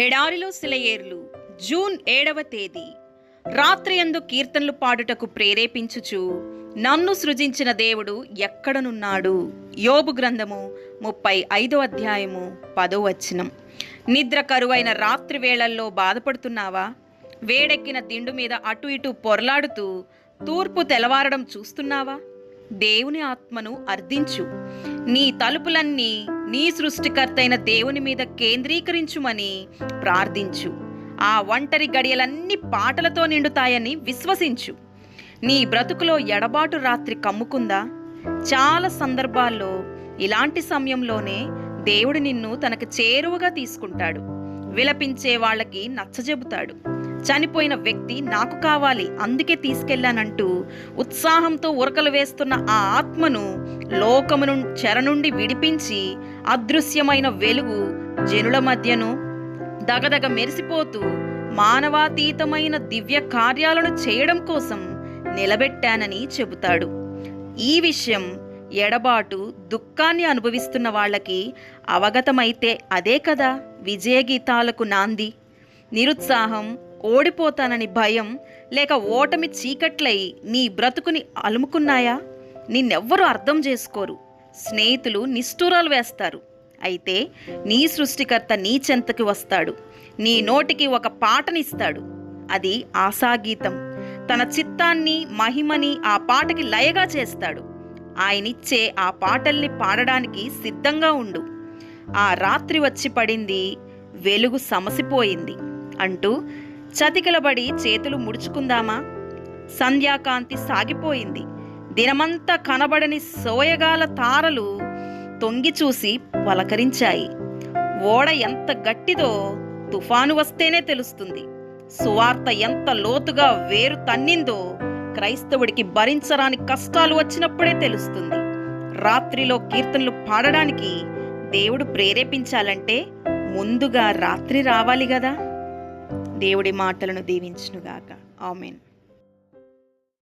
ఎడారిలో సెలయేర్లు జూన్ 7వ తేదీ. రాత్రియందు కీర్తనలు పాడుటకు ప్రేరేపించుచు నన్ను సృజించిన దేవుడు ఎక్కడనున్నాడు. యోబు గ్రంథము 35వ అధ్యాయము 10వ వచనం. నిద్ర కరువైన రాత్రి వేళల్లో బాధపడుతున్నావా? వేడెక్కిన దిండు మీద అటు ఇటు పొరలాడుతూ తూర్పు తెలవారడం చూస్తున్నావా? దేవుని ఆత్మను అర్థించు. నీ తలుపులన్నీ నీ సృష్టికర్తైన దేవుని మీద కేంద్రీకరించుమని ప్రార్థించు. ఆ ఒంటరి గడియలన్నీ పాటలతో నిండుతాయని విశ్వసించు. నీ బ్రతుకులో ఎడబాటు రాత్రి కమ్ముకుందా? చాలా సందర్భాల్లో ఇలాంటి సమయంలోనే దేవుడు నిన్ను తనకు చేరువగా తీసుకుంటాడు. విలపించే వాళ్ళకి నచ్చజెబుతాడు. చనిపోయిన వ్యక్తి నాకు కావాలి, అందుకే తీసుకెళ్లానంటూ ఉత్సాహంతో ఉరకలు వేస్తున్న ఆ ఆత్మను లోకమును చెర నుండి విడిపించి అదృశ్యమైన వెలుగు జనుల మధ్యను దగదగ మెరిసిపోతూ మానవాతీతమైన దివ్య కార్యాలను చేయడం కోసం నిలబెట్టానని చెబుతాడు. ఈ విషయం ఎడబాటు దుఃఖాన్ని అనుభవిస్తున్న వాళ్ళకి అవగతమైతే అదే కదా విజయగీతాలకు నాంది. నిరుత్సాహం, ఓడిపోతానని భయం, లేక ఓటమి చీకట్లై నీ బ్రతుకుని అలుముకున్నాయా? నిన్నెవ్వరూ అర్థం చేసుకోరు. స్నేహితులు నిష్ఠూరాలు వేస్తారు. అయితే నీ సృష్టికర్త నీ చెంతకి వస్తాడు. నీ నోటికి ఒక పాటనిస్తాడు. అది ఆశాగీతం. తన చిత్తాన్ని, మహిమని ఆ పాటకి లయగా చేస్తాడు. ఆయనిచ్చే ఆ పాటల్ని పాడడానికి సిద్ధంగా ఉండు. ఆ రాత్రి వచ్చి పడింది, వెలుగు సమసిపోయింది అంటూ చతికిలబడి చేతులు ముడుచుకుందామా? సంధ్యాకాంతి సాగిపోయింది. దినమంతా కనబడని సోయగాల తారలు తొంగి చూసి పలకరించాయి. ఓడ ఎంత గట్టిదో తుఫాను వస్తేనే తెలుస్తుంది. సువార్త ఎంత లోతుగా వేరు తన్నిందో క్రైస్తవుడికి భరించరాని కష్టాలు వచ్చినప్పుడే తెలుస్తుంది. రాత్రిలో కీర్తనలు పాడడానికి దేవుడు ప్రేరేపించాలంటే ముందుగా రాత్రి రావాలి గదా. దేవుడి మాటలను దీవించునుగాక. ఆమేన్.